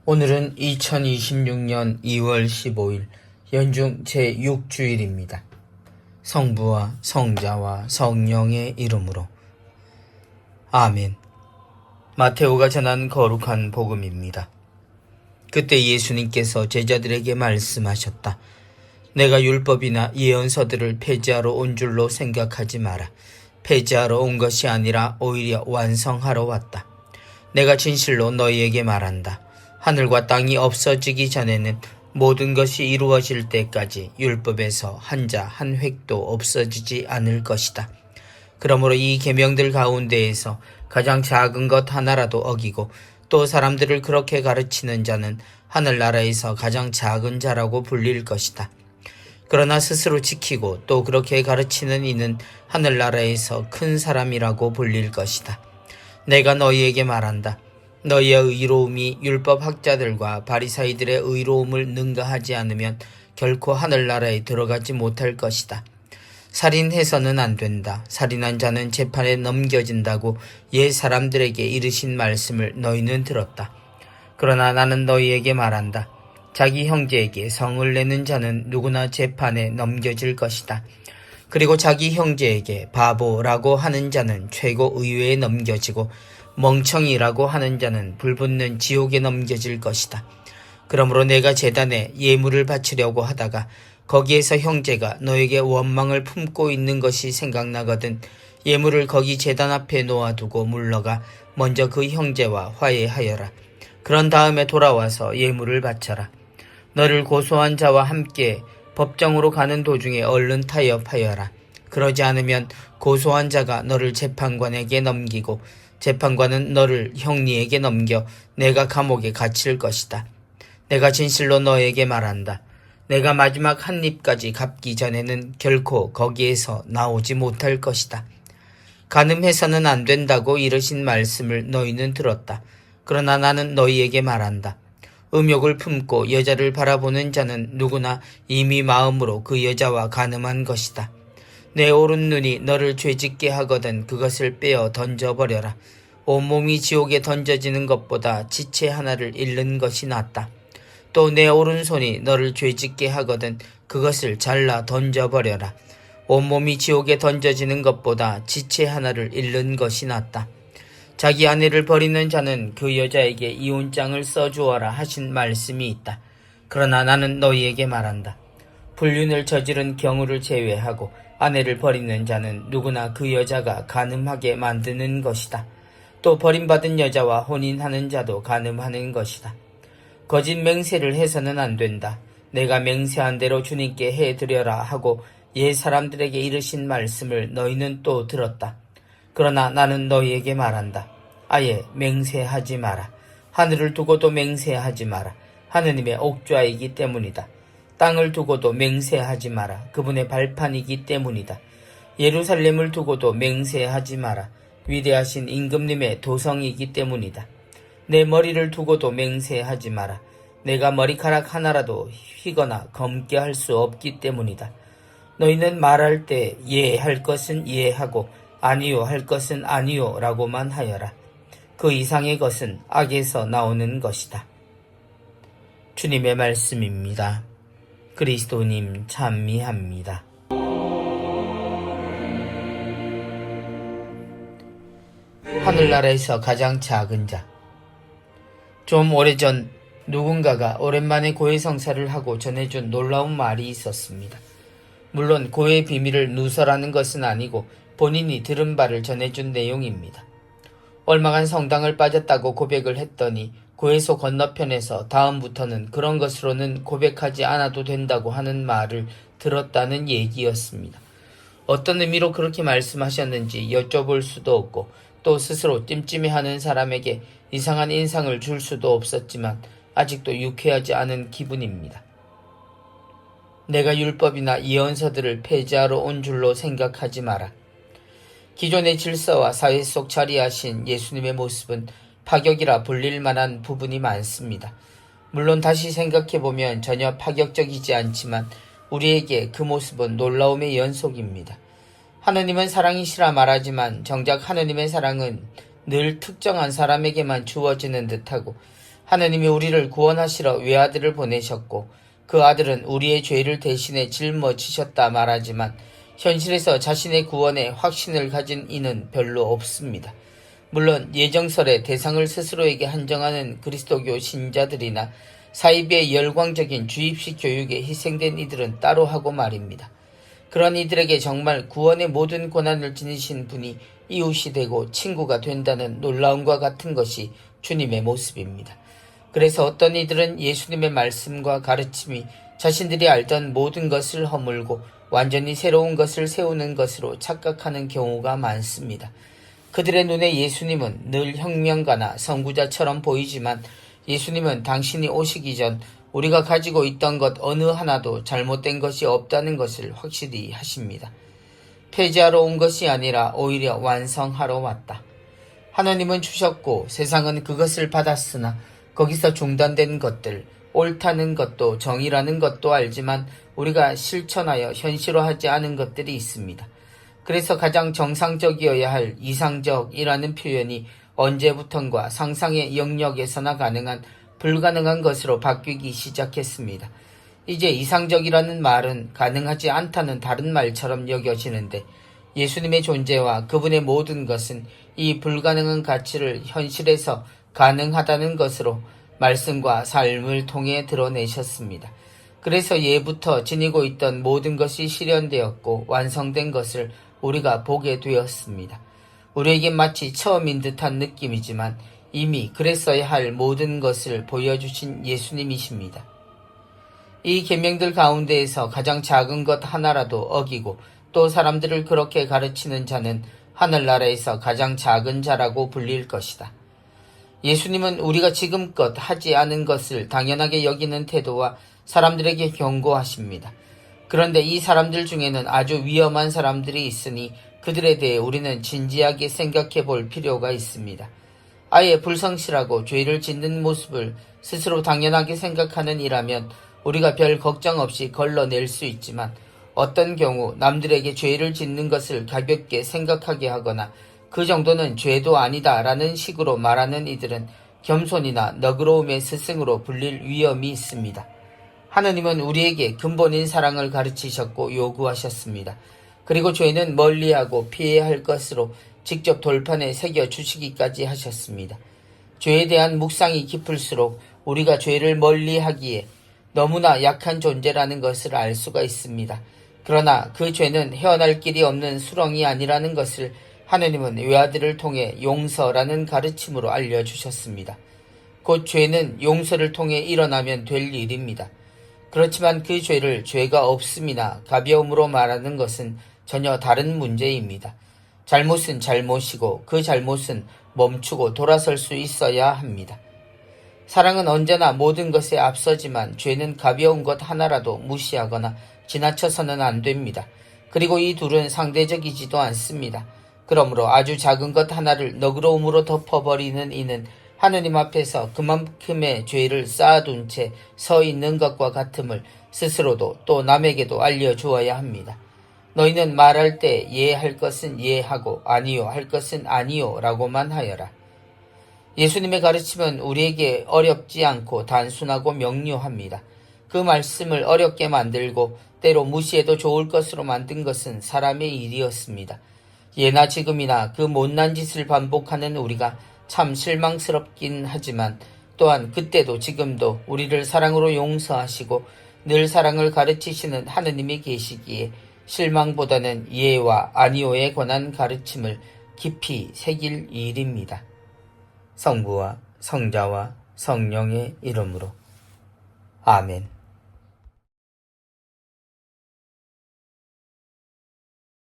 오늘은 2026년 2월 15일 연중 제6주일입니다. 성부와 성자와 성령의 이름으로 아멘. 마테오가 전한 거룩한 복음입니다. 그때 예수님께서 제자들에게 말씀하셨다. 내가 율법이나 예언서들을 폐지하러 온 줄로 생각하지 마라. 폐지하러 온 것이 아니라 오히려 완성하러 왔다. 내가 진실로 너희에게 말한다. 하늘과 땅이 없어지기 전에는 모든 것이 이루어질 때까지 율법에서 한자 한 획도 없어지지 않을 것이다. 그러므로 이 계명들 가운데에서 가장 작은 것 하나라도 어기고 또 사람들을 그렇게 가르치는 자는 하늘나라에서 가장 작은 자라고 불릴 것이다. 그러나 스스로 지키고 또 그렇게 가르치는 이는 하늘나라에서 큰 사람이라고 불릴 것이다. 내가 너희에게 말한다. 너희의 의로움이 율법학자들과 바리사이들의 의로움을 능가하지 않으면 결코 하늘나라에 들어가지 못할 것이다. 살인해서는 안 된다. 살인한 자는 재판에 넘겨진다고 옛 사람들에게 이르신 말씀을 너희는 들었다. 그러나 나는 너희에게 말한다. 자기 형제에게 성을 내는 자는 누구나 재판에 넘겨질 것이다. 그리고 자기 형제에게 바보라고 하는 자는 최고 의회에 넘겨지고 멍청이라고 하는 자는 불붙는 지옥에 넘겨질 것이다. 그러므로 내가 제단에 예물을 바치려고 하다가 거기에서 형제가 너에게 원망을 품고 있는 것이 생각나거든 예물을 거기 제단 앞에 놓아두고 물러가 먼저 그 형제와 화해하여라. 그런 다음에 돌아와서 예물을 바쳐라. 너를 고소한 자와 함께 법정으로 가는 도중에 얼른 타협하여라. 그러지 않으면 고소한 자가 너를 재판관에게 넘기고 재판관은 너를 형리에게 넘겨 내가 감옥에 갇힐 것이다. 내가 진실로 너에게 말한다. 내가 마지막 한 입까지 갚기 전에는 결코 거기에서 나오지 못할 것이다. 간음해서는 안 된다고 이르신 말씀을 너희는 들었다. 그러나 나는 너희에게 말한다. 음욕을 품고 여자를 바라보는 자는 누구나 이미 마음으로 그 여자와 간음한 것이다. 내 오른 눈이 너를 죄짓게 하거든 그것을 빼어 던져버려라. 온몸이 지옥에 던져지는 것보다 지체 하나를 잃는 것이 낫다. 또 내 오른손이 너를 죄짓게 하거든 그것을 잘라 던져버려라. 온몸이 지옥에 던져지는 것보다 지체 하나를 잃는 것이 낫다. 자기 아내를 버리는 자는 그 여자에게 이혼장을 써주어라 하신 말씀이 있다. 그러나 나는 너희에게 말한다. 불륜을 저지른 경우를 제외하고 아내를 버리는 자는 누구나 그 여자가 간음하게 만드는 것이다. 또 버림받은 여자와 혼인하는 자도 간음하는 것이다. 거짓 맹세를 해서는 안 된다. 내가 맹세한 대로 주님께 해드려라 하고 옛 사람들에게 이르신 말씀을 너희는 또 들었다. 그러나 나는 너희에게 말한다. 아예 맹세하지 마라. 하늘을 두고도 맹세하지 마라. 하느님의 옥좌이기 때문이다. 땅을 두고도 맹세하지 마라. 그분의 발판이기 때문이다. 예루살렘을 두고도 맹세하지 마라. 위대하신 임금님의 도성이기 때문이다. 내 머리를 두고도 맹세하지 마라. 내가 머리카락 하나라도 휘거나 검게 할 수 없기 때문이다. 너희는 말할 때 예 할 것은 예 하고 아니요 할 것은 아니요 라고만 하여라. 그 이상의 것은 악에서 나오는 것이다. 주님의 말씀입니다. 그리스도님 찬미합니다. 하늘나라에서 가장 작은 자. 좀 오래전 누군가가 오랜만에 고해 성사를 하고 전해준 놀라운 말이 있었습니다. 물론 고해의 비밀을 누설하는 것은 아니고 본인이 들은 바를 전해준 내용입니다. 얼마간 성당을 빠졌다고 고백을 했더니 고해소 건너편에서 다음부터는 그런 것으로는 고백하지 않아도 된다고 하는 말을 들었다는 얘기였습니다. 어떤 의미로 그렇게 말씀하셨는지 여쭤볼 수도 없고 또 스스로 찜찜해하는 사람에게 이상한 인상을 줄 수도 없었지만 아직도 유쾌하지 않은 기분입니다. 내가 율법이나 예언서들을 폐지하러 온 줄로 생각하지 마라. 기존의 질서와 사회 속 자리하신 예수님의 모습은 파격이라 불릴 만한 부분이 많습니다. 물론 다시 생각해보면 전혀 파격적이지 않지만 우리에게 그 모습은 놀라움의 연속입니다. 하느님은 사랑이시라 말하지만 정작 하느님의 사랑은 늘 특정한 사람에게만 주어지는 듯하고 하느님이 우리를 구원하시러 외아들을 보내셨고 그 아들은 우리의 죄를 대신해 짊어지셨다 말하지만 현실에서 자신의 구원에 확신을 가진 이는 별로 없습니다. 물론 예정설의 대상을 스스로에게 한정하는 그리스도교 신자들이나 사이비의 열광적인 주입식 교육에 희생된 이들은 따로 하고 말입니다. 그런 이들에게 정말 구원의 모든 권한을 지니신 분이 이웃이 되고 친구가 된다는 놀라움과 같은 것이 주님의 모습입니다. 그래서 어떤 이들은 예수님의 말씀과 가르침이 자신들이 알던 모든 것을 허물고 완전히 새로운 것을 세우는 것으로 착각하는 경우가 많습니다. 그들의 눈에 예수님은 늘 혁명가나 선구자처럼 보이지만 예수님은 당신이 오시기 전 우리가 가지고 있던 것 어느 하나도 잘못된 것이 없다는 것을 확실히 하십니다. 폐지하러 온 것이 아니라 오히려 완성하러 왔다. 하나님은 주셨고 세상은 그것을 받았으나 거기서 중단된 것들, 옳다는 것도 정의라는 것도 알지만 우리가 실천하여 현실화하지 않은 것들이 있습니다. 그래서 가장 정상적이어야 할 이상적이라는 표현이 언제부턴가 상상의 영역에서나 가능한 불가능한 것으로 바뀌기 시작했습니다. 이제 이상적이라는 말은 가능하지 않다는 다른 말처럼 여겨지는데 예수님의 존재와 그분의 모든 것은 이 불가능한 가치를 현실에서 가능하다는 것으로 말씀과 삶을 통해 드러내셨습니다. 그래서 예부터 지니고 있던 모든 것이 실현되었고 완성된 것을 우리가 보게 되었습니다. 우리에겐 마치 처음인 듯한 느낌이지만 이미 그랬어야 할 모든 것을 보여주신 예수님이십니다. 이 계명들 가운데에서 가장 작은 것 하나라도 어기고 또 사람들을 그렇게 가르치는 자는 하늘나라에서 가장 작은 자라고 불릴 것이다. 예수님은 우리가 지금껏 하지 않은 것을 당연하게 여기는 태도와 사람들에게 경고하십니다. 그런데 이 사람들 중에는 아주 위험한 사람들이 있으니 그들에 대해 우리는 진지하게 생각해 볼 필요가 있습니다. 아예 불성실하고 죄를 짓는 모습을 스스로 당연하게 생각하는 이라면 우리가 별 걱정 없이 걸러낼 수 있지만 어떤 경우 남들에게 죄를 짓는 것을 가볍게 생각하게 하거나 그 정도는 죄도 아니다라는 식으로 말하는 이들은 겸손이나 너그러움의 스승으로 불릴 위험이 있습니다. 하느님은 우리에게 근본인 사랑을 가르치셨고 요구하셨습니다. 그리고 죄는 멀리하고 피해야 할 것으로 직접 돌판에 새겨주시기까지 하셨습니다. 죄에 대한 묵상이 깊을수록 우리가 죄를 멀리하기에 너무나 약한 존재라는 것을 알 수가 있습니다. 그러나 그 죄는 헤어날 길이 없는 수렁이 아니라는 것을 하느님은 외아들을 통해 용서라는 가르침으로 알려주셨습니다. 곧 죄는 용서를 통해 일어나면 될 일입니다. 그렇지만 그 죄를 죄가 없음이나 가벼움으로 말하는 것은 전혀 다른 문제입니다. 잘못은 잘못이고 그 잘못은 멈추고 돌아설 수 있어야 합니다. 사랑은 언제나 모든 것에 앞서지만 죄는 가벼운 것 하나라도 무시하거나 지나쳐서는 안 됩니다. 그리고 이 둘은 상대적이지도 않습니다. 그러므로 아주 작은 것 하나를 너그러움으로 덮어버리는 이는 하느님 앞에서 그만큼의 죄를 쌓아둔 채 서 있는 것과 같음을 스스로도 또 남에게도 알려주어야 합니다. 너희는 말할 때 예 할 것은 예 하고 아니요 할 것은 아니요 라고만 하여라. 예수님의 가르침은 우리에게 어렵지 않고 단순하고 명료합니다. 그 말씀을 어렵게 만들고 때로 무시해도 좋을 것으로 만든 것은 사람의 일이었습니다. 예나 지금이나 그 못난 짓을 반복하는 우리가 참 실망스럽긴 하지만 또한 그때도 지금도 우리를 사랑으로 용서하시고 늘 사랑을 가르치시는 하느님이 계시기에 실망보다는 예와 아니오에 관한 가르침을 깊이 새길 일입니다. 성부와 성자와 성령의 이름으로 아멘.